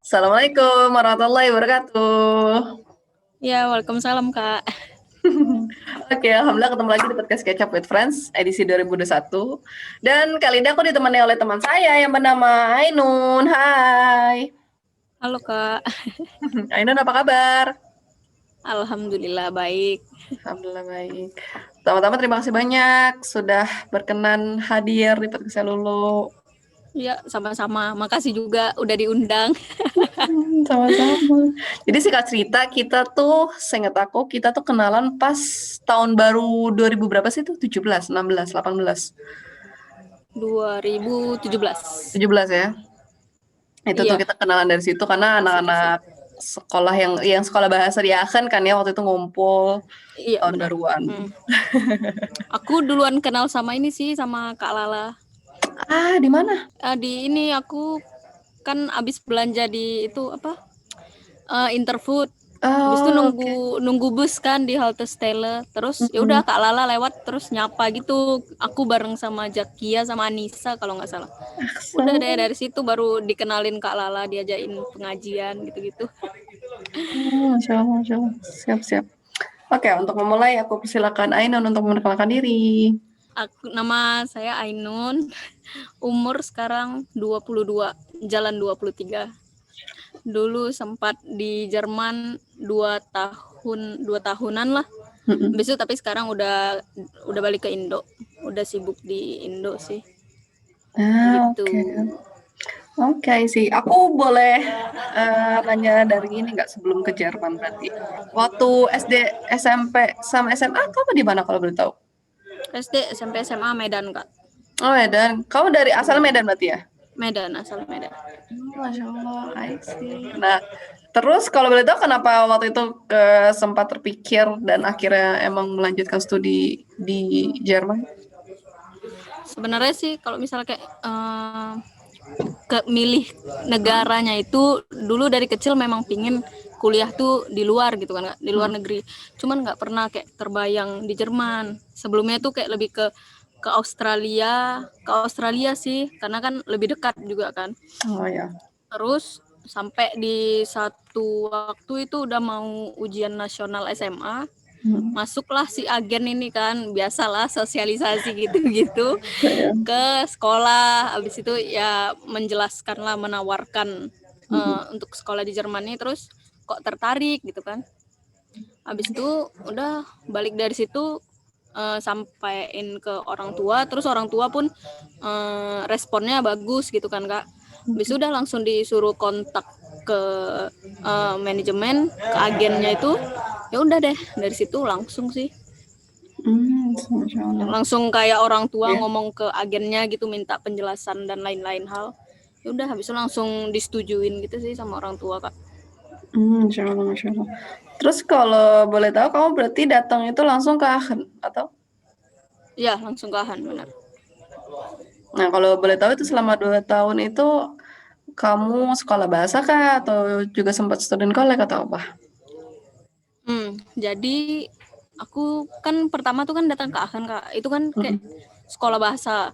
Assalamualaikum warahmatullahi wabarakatuh. Ya, waalaikumsalam, Kak. Oke, alhamdulillah ketemu lagi di podcast Catch Up with Friends edisi 2021. Dan kali ini aku ditemani oleh teman saya yang bernama Ainun. Hai. Halo, Kak. Ainun apa kabar? Alhamdulillah baik. Alhamdulillah baik. Pertama-tama terima kasih banyak sudah berkenan hadir di podcast Lulu. Ya, sama-sama. Makasih juga udah diundang. Sama-sama. Jadi singkat cerita kita tuh, seingat aku, kita tuh kenalan pas tahun baru 2000 berapa sih itu? 17, 16, 18. 2017. 17 ya. Itu tuh Iya, kita kenalan dari situ karena masih. anak-anak sekolah yang sekolah bahasa di Aachen kan ya waktu itu ngumpul Iya, tahun benar. baruan. Aku duluan kenal sama ini sih, sama Kak Lala. Ah, di mana? Di ini aku kan abis belanja di itu apa? Interfood. Habis itu Oh, oke. nunggu bus kan di halte Stella. Terus ya Mm-mm. udah Kak Lala lewat terus nyapa gitu. Aku bareng sama Jakia sama Anissa kalau nggak salah. Udah deh dari situ baru dikenalin Kak Lala, diajain pengajian gitu-gitu. Masya Allah, Masya Allah. Siap-siap. Oke, untuk memulai aku persilakan Ainun untuk memperkenalkan diri. Nama saya Ainun. Umur sekarang 22, jalan 23. Dulu sempat di Jerman 2 tahunan lah. Mm-mm. Besok tapi sekarang udah balik ke Indo. Udah sibuk di Indo sih. Ah, Gitu. oke. Oke sih, aku boleh nanya dari ini nggak sebelum ke Jerman berarti. Waktu SD, SMP, sama SMA, kamu di mana kalau boleh tahu? SD, SMP, SMA Medan, Kak. Oh Medan, kamu dari asal Medan berarti ya? Medan, asal Medan. Masya Allah, I see. Nah, terus kalau boleh tahu kenapa waktu itu sempat terpikir dan akhirnya emang melanjutkan studi di Jerman? Sebenarnya sih kalau misalnya kayak ke milih negaranya itu dulu dari kecil memang pingin kuliah tuh di luar gitu kan, di luar negeri. Cuman nggak pernah kayak terbayang di Jerman. Sebelumnya tuh kayak lebih ke Australia sih, karena kan lebih dekat juga kan. Oh ya. Terus sampai di satu waktu itu udah mau ujian nasional SMA, masuklah si agen ini kan, biasalah sosialisasi gitu-gitu Kayak. ke sekolah. Habis itu ya menjelaskan lah, menawarkan untuk sekolah di Jerman ini. Terus kok tertarik gitu kan. Habis itu udah balik dari situ, sampaiin ke orang tua. Terus orang tua pun responnya bagus gitu kan, Kak. Habis itu udah langsung disuruh kontak ke manajemen, ke agennya itu. Ya udah deh, dari situ langsung sih. Masya Allah. Langsung kayak orang tua Ya. ngomong ke agennya gitu, minta penjelasan dan lain-lain hal. Ya udah, habis itu langsung disetujuin gitu sih sama orang tua, Kak. Masya Allah, Masya Allah. Terus kalau boleh tahu kamu berarti datang itu langsung ke Aachen atau? Ya, langsung ke Ahan, benar. Nah, kalau boleh tahu itu selama 2 tahun itu kamu sekolah bahasa kah atau juga sempat student college atau apa? Jadi aku kan pertama tuh kan datang ke Aachen, Kak. Itu kan kayak sekolah bahasa.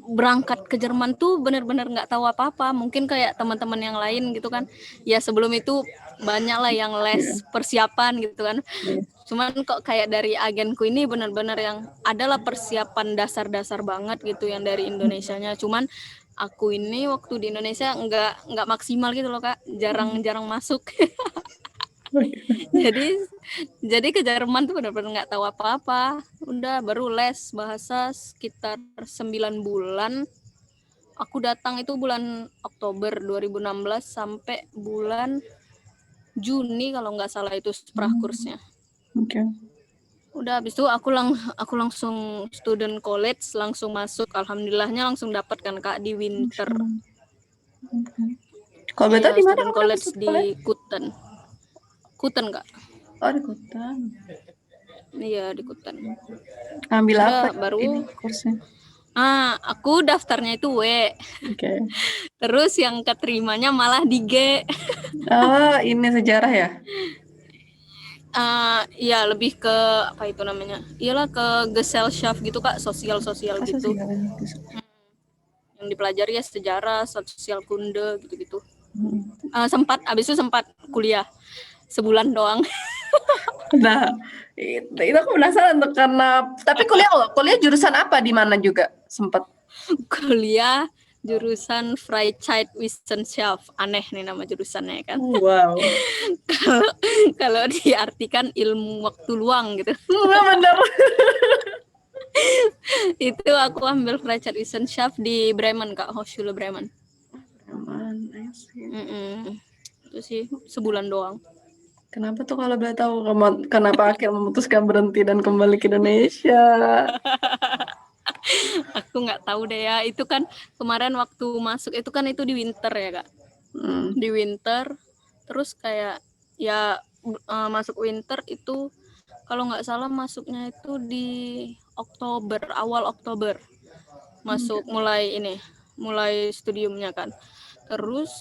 Berangkat ke Jerman tuh benar-benar nggak tahu apa-apa. Mungkin kayak teman-teman yang lain gitu kan. Ya sebelum itu banyak lah yang Iya. les persiapan gitu kan. Iya. Cuman kok kayak dari agenku ini benar-benar yang adalah persiapan dasar-dasar banget gitu yang dari Indonesianya. Cuman aku ini waktu di Indonesia nggak maksimal gitu loh, Kak. Jarang masuk. jadi ke Jerman tuh benar-benar nggak tahu apa-apa. Udah baru les bahasa sekitar 9 bulan. Aku datang itu bulan Oktober 2016 sampai bulan Juni kalau nggak salah itu prakursnya. Oke. Udah habis itu aku langsung student college, langsung masuk. Alhamdulillahnya langsung dapat kan, Kak, di winter. Kalau betul Iya, di mana student kamu dapat college student di college? Kuten, Kak. Oh, di Kutan. Iya, di Kuten. Ambil apa Udah baru ini kursnya? aku daftarnya itu W. Oke. Terus yang keterimanya malah di G. Oh, ini sejarah ya? Ya lebih ke apa itu namanya? Iyalah ke Gesellschaft gitu, Kak, sosial Oh, gitu. sosial. Yang dipelajari ya sejarah, sosial kunde gitu-gitu. Sempat, abis itu sempat kuliah sebulan doang. Nah, itu aku penasaran tuh karena tapi kuliah jurusan apa di mana juga sempat. Kuliah jurusan Freizeitwissenschaft, aneh nih nama jurusannya kan. Wow. Kalau kalau diartikan ilmu waktu luang gitu. Bener. Itu aku ambil Freizeitwissenschaft di Bremen Kak, Hochschule Bremen. Aman, I see. Itu sih sebulan doang. Kenapa tuh kalau boleh tahu kenapa akhirnya memutuskan berhenti dan kembali ke Indonesia? Aku nggak tahu deh ya. Itu kan kemarin waktu masuk itu kan itu di winter ya Kak. Di winter, terus kayak ya masuk winter itu kalau nggak salah masuknya itu di Oktober, awal Oktober masuk mulai studiumnya kan. Terus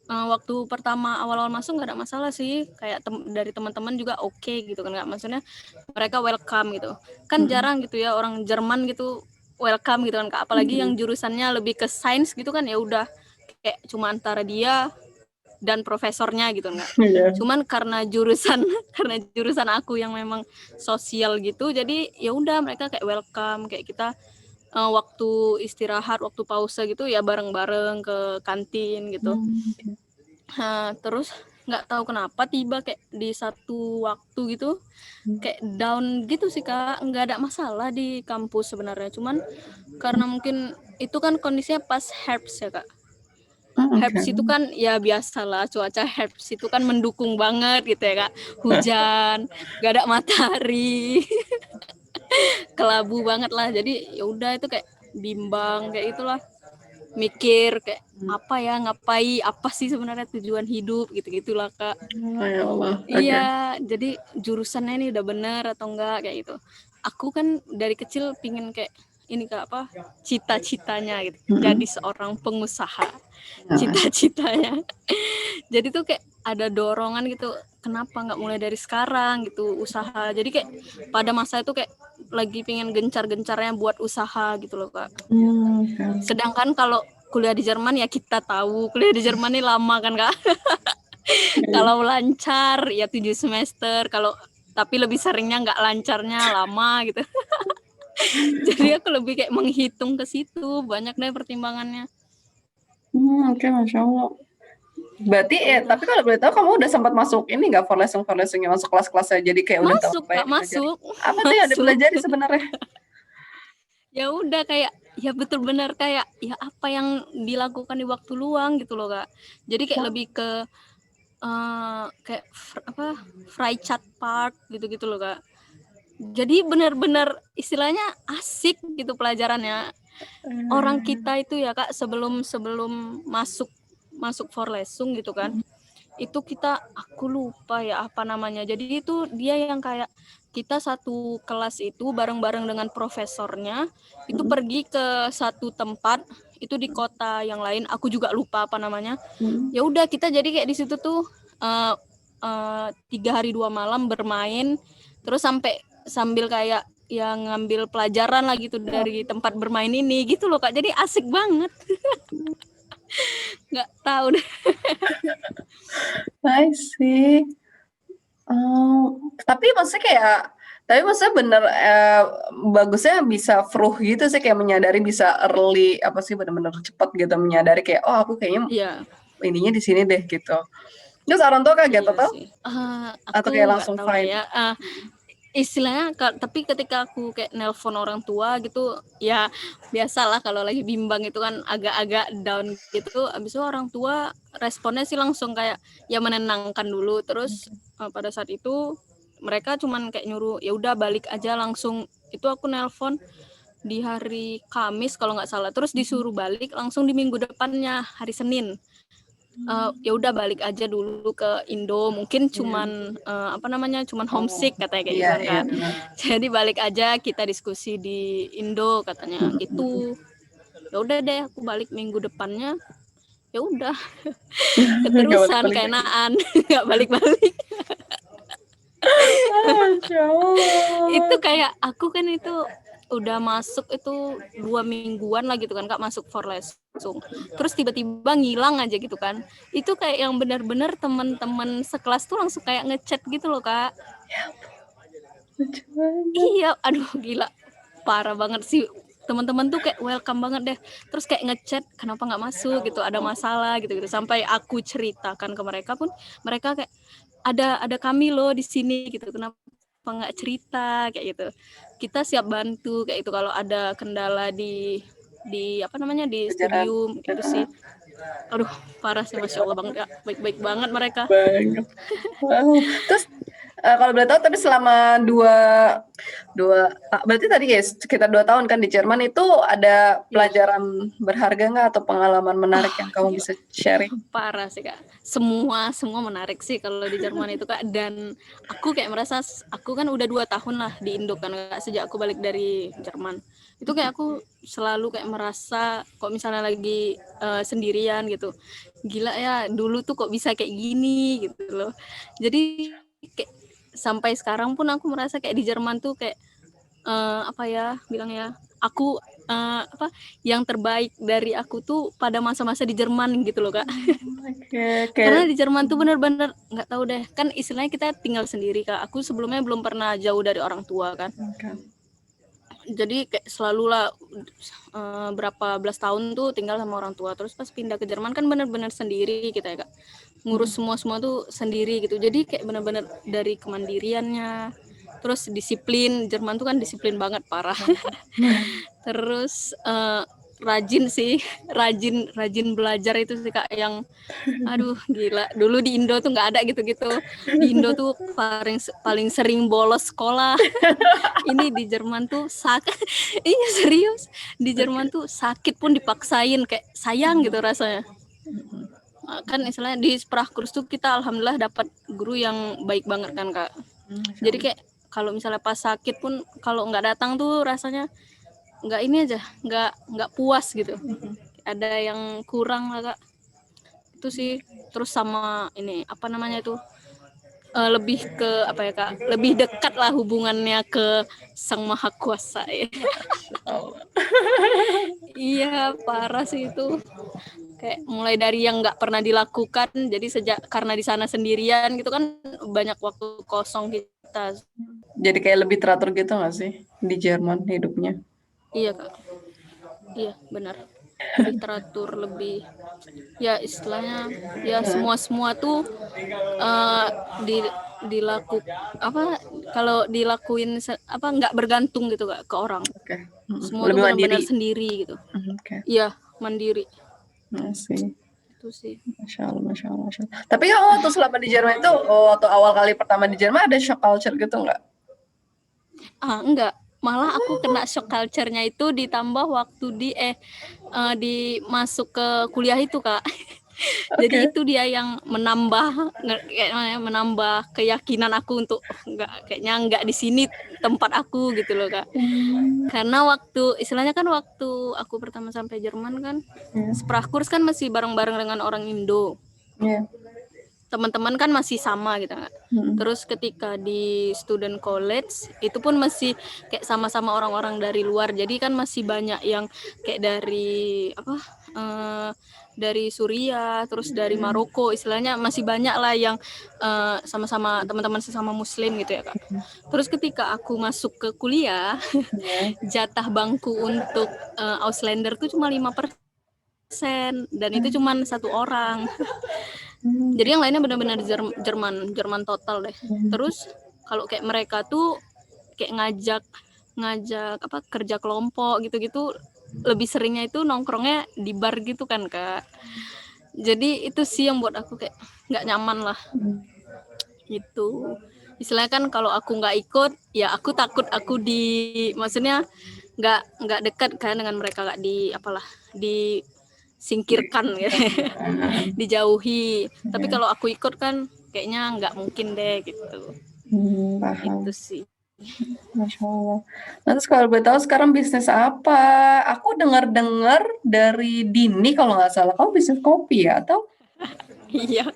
waktu pertama awal-awal masuk nggak ada masalah sih, kayak dari teman-teman juga oke gitu kan, nggak, maksudnya mereka welcome gitu kan. Jarang gitu ya orang Jerman gitu welcome gitu kan Kak, apalagi yang jurusannya lebih ke sains gitu kan, ya udah kayak cuma antara dia dan profesornya gitu enggak. Iya. Cuman karena jurusan aku yang memang sosial gitu, jadi ya udah mereka kayak welcome, kayak kita waktu istirahat, waktu pause gitu ya bareng-bareng ke kantin gitu. Terus nggak tahu kenapa tiba kayak di satu waktu gitu kayak down gitu sih Kak. Nggak ada masalah di kampus sebenarnya, cuman karena mungkin itu kan kondisinya pas herbst ya Kak. Herbst itu kan ya biasalah, cuaca herbst itu kan mendukung banget gitu ya Kak. Hujan, gak ada matahari, kelabu banget lah. Jadi ya udah itu kayak bimbang kayak itulah, mikir kayak apa ya, apa sih sebenarnya tujuan hidup gitu-gitulah Kak. Oh, ya Allah. Iya, jadi jurusannya ini udah bener atau enggak kayak gitu. Aku kan dari kecil pingin kayak ini Kak, apa cita-citanya gitu, jadi seorang pengusaha, cita-citanya. Jadi tuh kayak ada dorongan gitu, kenapa nggak mulai dari sekarang gitu usaha. Jadi kayak pada masa itu kayak lagi pengen gencar-gencarnya buat usaha gitu loh Kak. Sedangkan kalau kuliah di Jerman ya kita tahu kuliah di Jerman ini lama kan Kak. Kalau lancar ya 7 semester, kalau tapi lebih seringnya nggak lancarnya lama gitu. Jadi aku lebih kayak menghitung ke situ, banyak deh pertimbangannya. Oke, Masya Allah. Berarti tapi kalau boleh tahu kamu udah sempat masuk ini nggak for lesson yang masuk kelas-kelasnya, jadi kayak udah tahu Masuk apa yang Kak, dipelajari. masuk. Apa tuh yang dipelajari sebenarnya? Ya udah kayak ya betul-benar kayak ya apa yang dilakukan di waktu luang gitu loh Kak. Jadi kayak lebih ke kayak Freizeit Park gitu-gitu loh Kak. Jadi benar-benar istilahnya asik gitu pelajarannya. Orang kita itu ya Kak sebelum masuk Vorlesung gitu kan, itu aku lupa ya apa namanya. Jadi itu dia yang kayak kita satu kelas itu bareng-bareng dengan profesornya itu pergi ke satu tempat itu di kota yang lain, aku juga lupa apa namanya. Ya udah kita jadi kayak di situ tuh 3 hari 2 malam bermain, terus sambil kayak yang ngambil pelajaran lah gitu dari tempat bermain ini gitu loh Kak. Jadi asik banget. Nggak tahu deh. I see. Tapi maksudnya bener bagusnya bisa fruh gitu sih, kayak menyadari bisa early apa sih, bener-bener cepat gitu menyadari kayak oh aku kayaknya Iya. ininya di sini deh gitu. Terus orang tua kaget atau Aku kayak nggak langsung tahu fine? ya. Istilahnya tapi ketika aku kayak nelpon orang tua gitu ya biasalah kalau lagi bimbang itu kan agak-agak down gitu, abis itu orang tua responnya sih langsung kayak ya menenangkan dulu. Terus pada saat itu mereka cuman kayak nyuruh ya udah balik aja langsung. Itu aku nelpon di hari Kamis kalau nggak salah, terus disuruh balik langsung di minggu depannya hari Senin. Ya udah balik aja dulu ke Indo, mungkin cuman cuman homesick katanya kayak gitu kan. Jadi balik aja kita diskusi di Indo katanya gitu. Ya udah deh aku balik minggu depannya. Ya udah keterusan keenaan nggak balik-balik. Itu kayak aku kan itu udah masuk itu 2 mingguan lah gitu kan Kak, masuk for less. langsung. Terus tiba-tiba ngilang aja gitu kan. Itu kayak yang benar-benar teman-teman sekelas tuh langsung kayak ngechat gitu loh, Kak. Lucu banget. Iya, aduh gila. Parah banget sih. Teman-teman tuh kayak welcome banget deh. Terus kayak ngechat kenapa nggak masuk gitu, ada masalah gitu-gitu. Sampai aku ceritakan ke mereka pun mereka kayak ada kami loh di sini gitu. Kenapa nggak cerita kayak gitu. Kita siap bantu kayak itu kalau ada kendala di apa namanya di Pelajaran. studium itu sih. Aduh, parah sih, masya Allah banget ya, baik-baik banget mereka. Banget. Wow. Terus kalau boleh tahu, tapi selama berarti tadi ya sekitar 2 tahun kan di Jerman itu ada Iya. pelajaran berharga nggak atau pengalaman menarik yang kamu Gila. bisa sharing? Parah sih, Kak. Semua menarik sih kalau di Jerman itu, Kak. Dan aku kayak merasa aku kan udah 2 tahun lah di Indo kan, Kak, sejak aku balik dari Jerman. Itu kayak aku selalu kayak merasa kok misalnya lagi sendirian gitu, gila ya dulu tuh kok bisa kayak gini gitu loh. Jadi kayak sampai sekarang pun aku merasa kayak di Jerman tuh kayak apa ya bilangnya, aku apa yang terbaik dari aku tuh pada masa-masa di Jerman gitu loh, Kak. Oke, Karena kayak di Jerman tuh bener-bener nggak tahu deh, kan istilahnya kita tinggal sendiri, Kak. Aku sebelumnya belum pernah jauh dari orang tua kan, jadi kayak selalu lah berapa belas tahun tuh tinggal sama orang tua. Terus pas pindah ke Jerman kan bener-bener sendiri kita ya, Kak, ngurus semua tuh sendiri gitu. Jadi kayak bener-bener dari kemandiriannya, terus disiplin. Jerman tuh kan disiplin banget, parah. Terus rajin sih, rajin belajar itu sih, Kak, yang aduh gila. Dulu di Indo tuh nggak ada gitu-gitu. Di Indo tuh paling sering bolos sekolah. Ini di Jerman tuh iya serius, di Jerman tuh sakit pun dipaksain, kayak sayang gitu rasanya. Kan istilahnya di Sprachkurs tuh kita alhamdulillah dapat guru yang baik banget kan, Kak. Jadi kayak kalau misalnya pas sakit pun kalau nggak datang tuh rasanya nggak ini aja, nggak puas gitu. Ada yang kurang lah, Kak. Itu sih. Terus sama ini apa namanya itu, lebih ke apa ya, Kak, lebih dekat lah hubungannya ke Sang Maha Kuasa ya. Iya, parah sih itu. Kayak mulai dari yang nggak pernah dilakukan, jadi sejak karena di sana sendirian gitu kan banyak waktu kosong kita. jadi kayak lebih teratur gitu nggak sih di Jerman hidupnya? Iya, Kak. Iya, benar. Lebih teratur, lebih ya istilahnya ya semua tuh di dilaku apa kalau dilakuin apa nggak bergantung gitu, Kak, ke orang. Oke. Semua tuh Lebih mandiri. benar-benar sendiri gitu. Oke. Iya, mandiri. Sih. Itu sih. Masya Allah, Masya Allah, Masya Allah. Tapi kamu waktu selama di Jerman itu, waktu awal kali pertama di Jerman ada shock culture gitu nggak? Enggak. Malah aku kena shock culture-nya itu ditambah waktu di masuk ke kuliah itu, Kak. Jadi Oke. itu dia yang menambah keyakinan aku untuk kayaknya enggak di sini tempat aku gitu loh, Kak. Karena istilahnya kan waktu aku pertama sampai Jerman kan, Sprachkurs kan masih bareng-bareng dengan orang Indo. Iya. Teman-teman kan masih sama gitu, Kak. Terus ketika di student college itu pun masih kayak sama-sama orang-orang dari luar. Jadi kan masih banyak yang kayak dari dari Suriah, terus dari Maroko, istilahnya masih banyak lah yang sama-sama teman-teman sesama Muslim gitu ya, Kak. Terus ketika aku masuk ke kuliah, jatah bangku untuk Auslander tuh cuma 5%, dan itu cuma 1 orang. Jadi yang lainnya benar-benar Jerman total deh. Terus kalau kayak mereka tuh kayak ngajak apa kerja kelompok gitu-gitu, lebih seringnya itu nongkrongnya di bar gitu kan, Kak. Jadi itu sih yang buat aku kayak nggak nyaman lah. Gitu. Istilahnya kan kalau aku nggak ikut, ya aku takut maksudnya nggak dekat kan dengan mereka, nggak disingkirkan gitu. Dijauhi. Tapi kalau aku ikut kan kayaknya nggak mungkin deh gitu. Paham. Itu sih. Masya Allah. Nah, terus kalau boleh tahu sekarang bisnis apa? Aku dengar-dengar dari Dini kalau nggak salah, kamu bisnis kopi ya? Atau? Iya.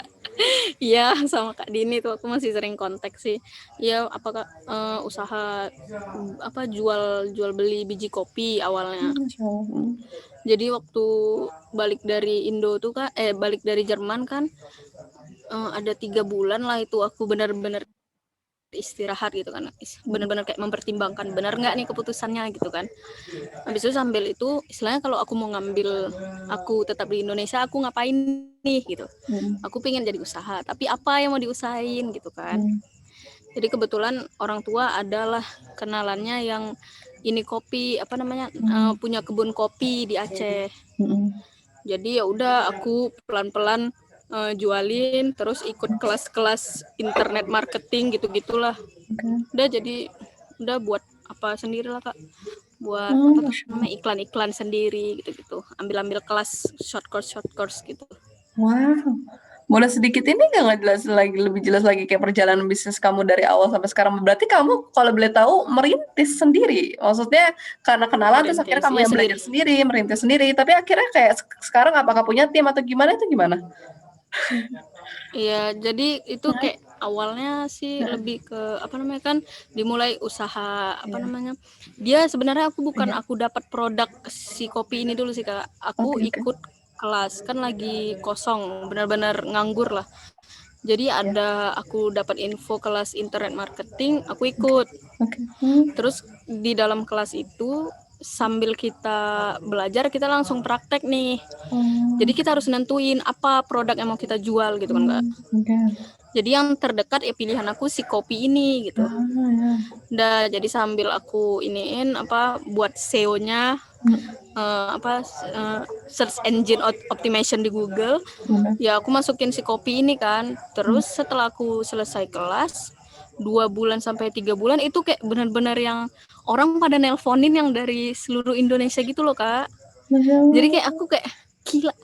Iya, sama Kak Dini tuh aku masih sering kontak sih. Iya, apakah usaha apa jual beli biji kopi awalnya. Masya Allah. Jadi waktu balik dari Indo tuh kan, balik dari Jerman kan, ada 3 bulan lah itu aku benar-benar istirahat gitu kan, benar-benar kayak mempertimbangkan benar nggak nih keputusannya gitu kan. Habis itu sambil itu istilahnya kalau aku mau ngambil, aku tetap di Indonesia, aku ngapain nih gitu. Aku pengen jadi usaha, tapi apa yang mau diusahain gitu kan. Jadi kebetulan orang tua adalah kenalannya yang ini kopi apa namanya, punya kebun kopi di Aceh. Jadi ya udah aku pelan-pelan jualin, terus ikut kelas-kelas internet marketing gitu-gitulah. Udah jadi udah buat apa sendiri lah Kak. Buat apa tuh namanya, iklan-iklan sendiri gitu-gitu. Ambil-ambil kelas short course gitu. Wow. Boleh sedikit ini nggak ngejelas lagi, lebih jelas lagi kayak perjalanan bisnis kamu dari awal sampai sekarang? Berarti kamu kalau boleh tahu merintis sendiri. Maksudnya karena kenalan terus akhirnya Merintis kamu ya yang belajar sendiri. sendiri, merintis sendiri. Tapi akhirnya kayak sekarang apakah punya tim atau gimana itu gimana? Iya, jadi itu kayak awalnya sih lebih ke apa namanya kan dimulai usaha apa namanya. Dia sebenarnya aku dapat produk si kopi ini dulu sih Kak. Aku Oke, oke. ikut kelas kan lagi kosong, benar-benar nganggur lah. Jadi ada aku dapat info kelas internet marketing, aku ikut. Oke. Terus di dalam kelas itu sambil kita belajar kita langsung praktek nih. Oh, Jadi kita harus nentuin apa produk yang mau kita jual gitu kan Kak. oke. Jadi yang terdekat ya pilihan aku si kopi ini gitu. Ah, ya. Udah jadi sambil aku iniin apa buat SEO-nya, search engine optimization di Google, Benar. ya aku masukin si kopi ini kan. Terus setelah aku selesai kelas 2 bulan sampai 3 bulan itu kayak benar-benar yang orang pada nelponin yang dari seluruh Indonesia gitu loh Kak. Masya Jadi Allah. kayak aku kayak gila,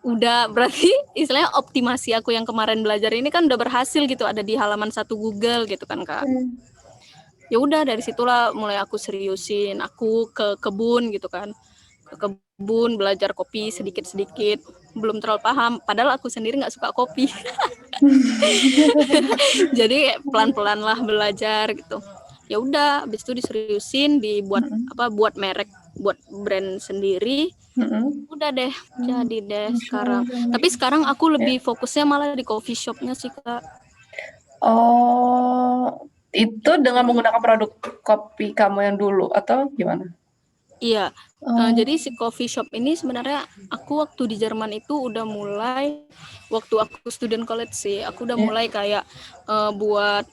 udah berarti istilahnya optimasi aku yang kemarin belajar ini kan udah berhasil gitu, ada di halaman 1 Google gitu kan Kak. Ya udah dari situlah mulai aku seriusin, aku ke kebun gitu kan, ke kebun belajar kopi sedikit-sedikit, belum terlalu paham padahal aku sendiri nggak suka kopi. Jadi pelan-pelan lah belajar gitu. Ya udah habis itu diseriusin, dibuat apa, buat merek, buat brand sendiri. Udah deh jadi deh Masya sekarang, Allah. tapi sekarang aku Ya. lebih fokusnya malah di coffee shopnya sih Kak. Oh, itu dengan menggunakan produk kopi kamu yang dulu atau gimana? Iya, Oh, jadi si coffee shop ini sebenarnya aku waktu di Jerman itu udah mulai, waktu aku student college sih, aku udah ya. mulai kayak buat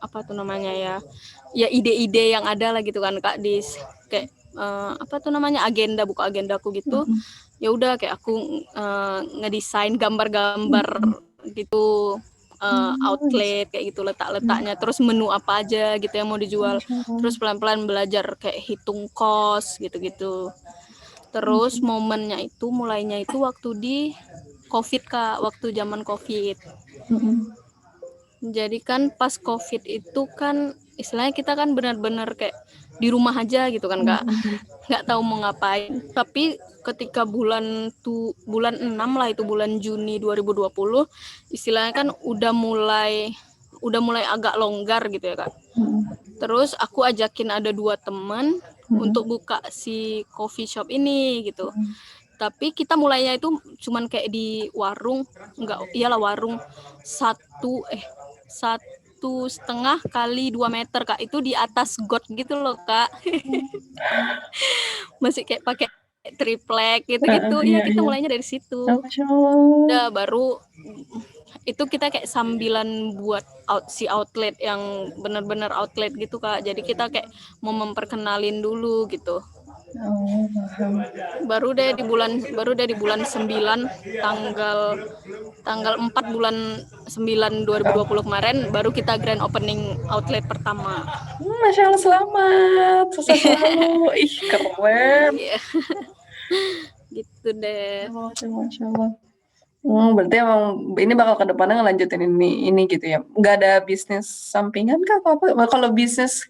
apa tuh namanya ya, ya ide-ide yang ada lah gitu kan Kak di kayak apa tuh namanya, agenda, buka agendaku gitu. Ya udah kayak aku ngedesain gambar-gambar gitu, outlet kayak gitu, letak-letaknya, terus menu apa aja gitu yang mau dijual, Masya Allah. terus pelan-pelan belajar kayak hitung kos gitu-gitu. Terus momennya itu mulainya itu waktu di COVID Kak, waktu zaman COVID. Jadi kan pas COVID itu kan istilahnya kita kan benar-benar kayak di rumah aja gitu kan Kak, nggak tahu mau ngapain. Tapi ketika bulan 6 lah, itu bulan Juni 2020, istilahnya kan udah mulai agak longgar gitu ya Kak. Terus aku ajakin ada 2 teman untuk buka si coffee shop ini gitu. Tapi kita mulainya itu cuman kayak di warung, enggak, iyalah warung, 1,5 kali 2 meter Kak, itu di atas got gitu loh Kak. Masih kayak pakai triplek gitu-gitu ya, Iya, kita iya. mulainya dari situ. Masya Allah. Udah baru itu kita kayak sambilan buat si outlet yang benar-benar outlet gitu Kak, jadi kita kayak mau memperkenalin dulu gitu. Oh, paham. Baru deh di bulan 9, tanggal tanggal 4 bulan 9 2020 kemarin baru kita grand opening outlet pertama. Masya Allah, selamat. Sukses selalu. Ih, keren. Iya, gitu deh. Masya Allah. Berarti emang ini bakal ke depannya ngelanjutin ini gitu ya. Nggak ada bisnis sampingan kah atau apa? Well, kalau bisnis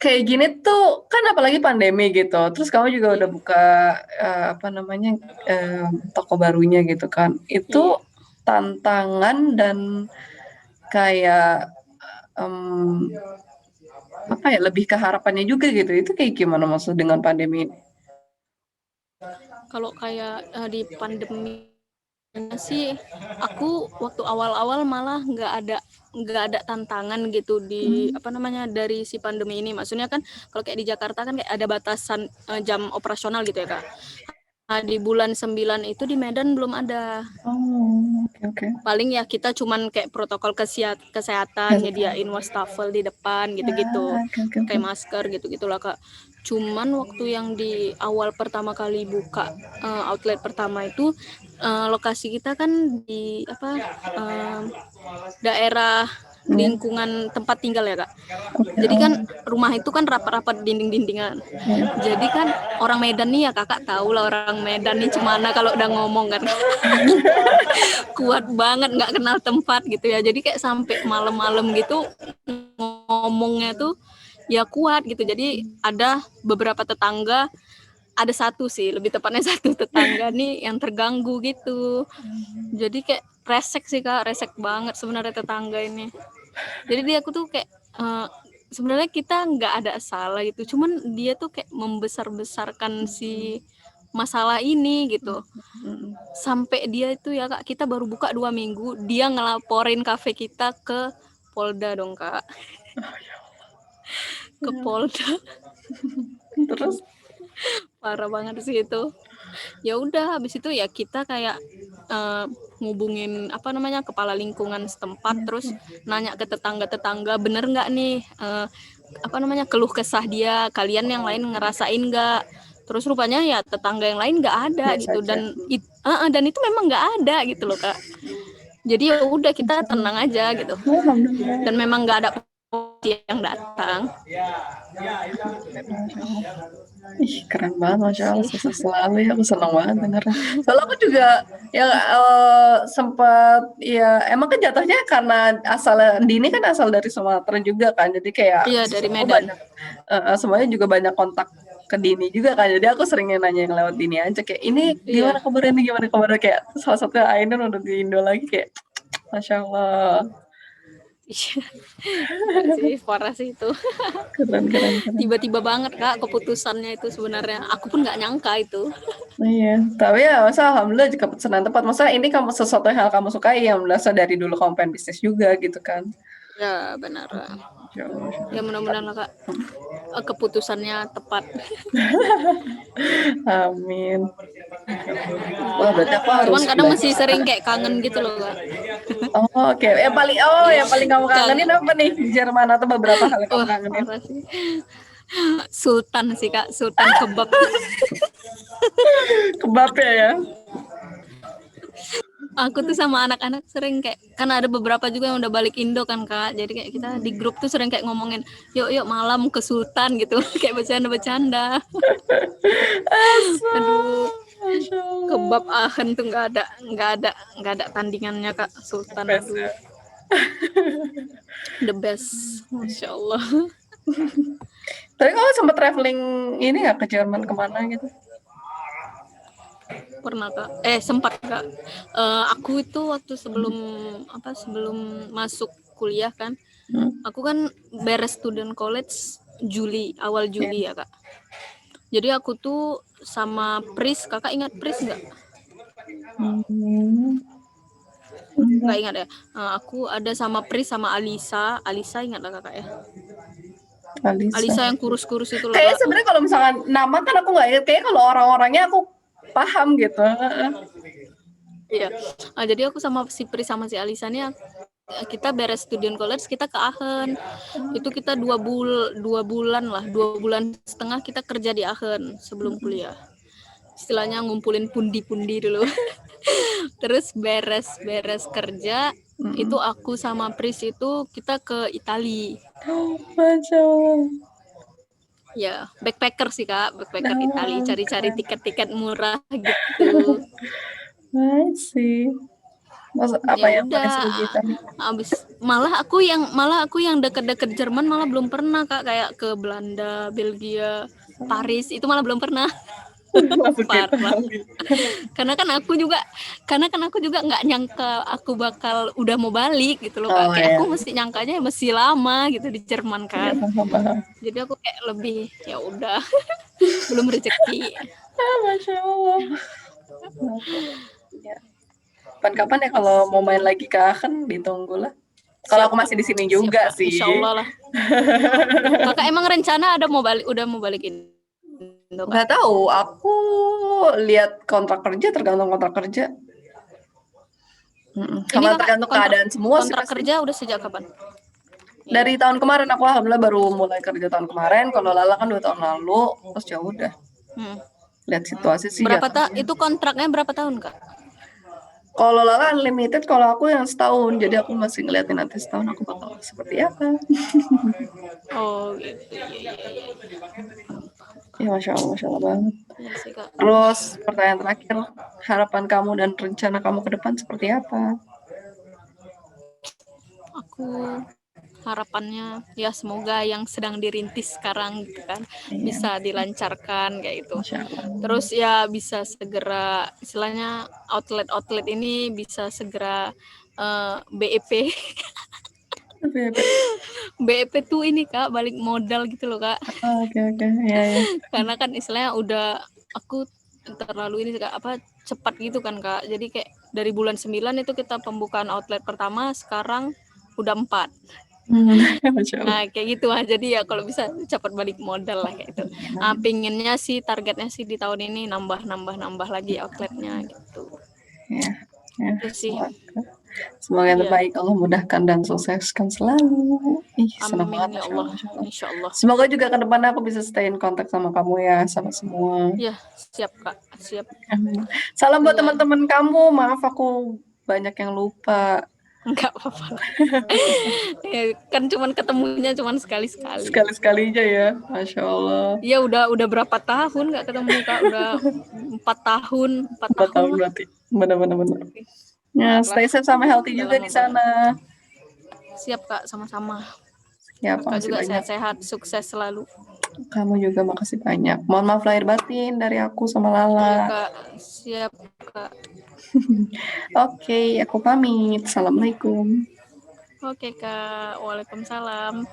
kayak gini tuh kan apalagi pandemi gitu. Terus kamu juga udah buka apa namanya toko barunya gitu kan. Iya. Itu tantangan dan kayak em, apa ya lebih ke harapannya juga gitu. Itu kayak gimana maksud dengan pandemi ini? Kalau kayak di pandemi sih, aku waktu awal-awal malah nggak ada tantangan gitu di apa namanya dari si pandemi ini. Maksudnya kan kalau kayak di Jakarta kan kayak ada batasan jam operasional gitu ya Kak. Nah, di bulan 9 itu di Medan belum ada. Oh, oke. Paling ya kita cuman kayak protokol kesehatan, nyediain wastafel di depan gitu-gitu, Oke. pakai masker gitu-gitulah Kak. Cuman waktu yang di awal pertama kali buka outlet pertama itu lokasi kita kan di apa daerah lingkungan tempat tinggal ya Kak. Jadi kan rumah itu kan rapat-rapat dinding-dindingan. Jadi kan orang Medan nih ya Kakak tahu lah orang Medan nih gimana kalau udah ngomong kan. Kuat banget nggak kenal tempat gitu ya. Jadi kayak sampai malam-malam gitu ngomongnya tuh ya kuat gitu. Jadi ada beberapa tetangga, ada satu sih lebih tepatnya satu tetangga nih yang terganggu gitu. Jadi kayak resek sih Kak, resek banget sebenarnya tetangga ini. Jadi dia aku tuh kayak sebenarnya kita nggak ada salah gitu, cuman dia tuh kayak membesar-besarkan si masalah ini gitu. Sampai dia itu ya Kak, kita baru buka 2 minggu, dia ngelaporin kafe kita ke Polda dong Kak. Ke Polda. Terus Parah banget sih itu. Ya udah habis itu ya kita kayak ngubungin apa namanya kepala lingkungan setempat, terus nanya ke tetangga-tetangga bener nggak nih apa namanya keluh kesah dia, kalian yang lain ngerasain nggak. Terus rupanya ya tetangga yang lain nggak ada biasa gitu, aja. dan itu memang nggak ada gitu loh Kak. Jadi ya udah kita tenang aja gitu, Alhamdulillah. dan memang nggak ada polisi yang datang. Ih, keren banget, Masya Allah, sukses selalu ya, aku seneng banget dengernya. Soalnya aku juga yang sempat, ya emang kan jatuhnya karena asal Dini kan asal dari Sumatera juga kan, jadi kayak Iya dari semua Medan. banyak, semuanya juga banyak kontak ke Dini juga kan, jadi aku seringnya nanya yang lewat Dini aja, kayak ini Iya. gimana kabarnya, kayak salah satunya Ainun udah di Indo lagi, kayak Masya Allah, Sih parah sih itu. keren. Tiba-tiba banget Kak keputusannya itu sebenarnya. Aku pun nggak nyangka itu. Iya, tapi ya masa alhamdulillah jika keputusan tepat. Masa ini kamu sesuatu yang hal kamu sukai yang merasa dari dulu kamu pengen bisnis juga gitu kan. Ya benar. Masya Allah. Ya mudah-mudahan lah Kak keputusannya tepat. Amin. Wah, berarti aku harus Cuman kadang masih belajar. sering kayak kangen gitu loh Kak. Oh, oke. Yang paling kamu kangenin apa nih? Jerman atau beberapa hal yang kamu Wah kangenin? parah sih. Sultan sih Kak, Sultan kebab. Kebab ya. Aku tuh sama anak-anak sering kayak, kan ada beberapa juga yang udah balik Indo kan Kak. Jadi kayak kita di grup tuh sering kayak ngomongin, yuk malam ke Sultan gitu. Kayak bercanda-bercanda. Aduh, Masya Allah. kebab Ahen tuh nggak ada tandingannya Kak. Sultan, Best aduh, ya. the best, Masya Allah. Tapi kamu sempat traveling ini nggak ke Jerman kemana gitu? Pernah Kak, sempat Kak. Aku itu waktu sebelum masuk kuliah kan, aku kan beres student college awal Juli ya Kak. Jadi aku tuh sama Pris, Kakak ingat Pris nggak? Nggak ingat ya. Aku ada sama Pris sama Alisa ingat lah Kakak ya. Alisa yang kurus-kurus itu loh Kayaknya Kak. sebenarnya kalau misalkan nama kan aku nggak ingat. Kayaknya kalau orang-orangnya aku paham gitu. Iya. Jadi aku sama si Pris sama si Alisa nih kita beres student college, kita ke Aachen. Itu kita 2 bulan setengah kita kerja di Aachen sebelum kuliah. Istilahnya ngumpulin pundi-pundi dulu. Terus beres kerja, itu aku sama Pris itu kita ke Itali. Masya Allah. Ya, backpacker sih Kak, backpacker Itali, cari-cari tiket-tiket murah gitu. Baik sih. Maksud apa Ya yang paling seru udah, di Itali? abis malah aku yang deket-deket Jerman malah belum pernah Kak, kayak ke Belanda, Belgia, Paris itu malah belum pernah. Parah. Karena kan aku juga nggak nyangka aku bakal udah mau balik gitu loh Kak. Kayak aku mesti nyangkanya masih lama gitu di Jerman kan. Paham. Jadi aku kayak lebih ya udah belum rezeki. Masya Allah. Ya. Kapan-kapan ya kalau mau main lagi ke Aachen ditunggu lah. Kalau Siap, aku masih di sini siap, juga Kak. Insya sih. Allah lah. Kakak emang rencana ada mau balik, udah mau balikin Indo, Kak? Nggak tahu, aku lihat kontrak kerja tergantung kontrak kerja. Ini Sama kakak tergantung kontrak keadaan semua sih kontrak pasti. kerja udah sejak kapan? Iya. Dari tahun kemarin aku alhamdulillah baru mulai kerja tahun kemarin. Kalau Lala kan 2 tahun lalu, terus ya udah. Hmm. Lihat situasi sih Berapa jatuhnya. itu kontraknya berapa tahun, Kak? Kalau Lala unlimited, kalau aku yang setahun. Jadi aku masih ngeliatin nanti setahun aku bakal seperti apa. Oh, gitu. Iya, iya, iya. Ya Masya Allah banget. Iya sih, Kak. Terus pertanyaan terakhir, harapan kamu dan rencana kamu ke depan seperti apa? Aku harapannya ya semoga yang sedang dirintis sekarang gitu kan Iya, bisa dilancarkan kayak gitu. Masya Allah. Terus ya bisa segera istilahnya outlet ini bisa segera BEP. BEP tuh ini Kak balik modal gitu loh Kak. Oke, ya, ya. Karena kan istilahnya udah aku terlalu ini Kak apa cepat gitu kan Kak. Jadi kayak dari bulan 9 itu kita pembukaan outlet pertama, sekarang udah 4. Masya Allah. Nah kayak gitu lah, jadi ya kalau bisa cepat balik modal lah kayak gitu. Pinginnya sih targetnya sih di tahun ini nambah lagi outletnya gitu. Ya, ya. Itu sih. Semoga yang Iya. terbaik Allah mudahkan dan sukseskan selalu. Senang Amin banget ya Masya Allah. Masya Allah. Insya Allah. Semoga juga ke depannya aku bisa stay in kontak sama kamu ya, sama semua. Ya siap Kak, siap. Amin. Salam buat Iya. teman-teman kamu. Maaf aku banyak yang lupa. Enggak apa-apa. Ya, kan cuman ketemunya cuman sekali-sekali. Sekali-sekali aja ya, Masya Allah. Iya udah berapa tahun nggak ketemu Kak? Udah 4 tahun, 4 4 tahun tahun lah. berarti. Bener-bener. Ya, stay safe sama healthy juga di sana. Siap Kak, sama-sama. Ya, Kakak makasih juga banyak. sehat-sehat, sukses selalu. Kamu juga makasih banyak. Mohon maaf lahir batin dari aku sama Iya Lala. Kak, siap Kak. Oke, aku pamit. Assalamualaikum. Oke Kak, waalaikumsalam.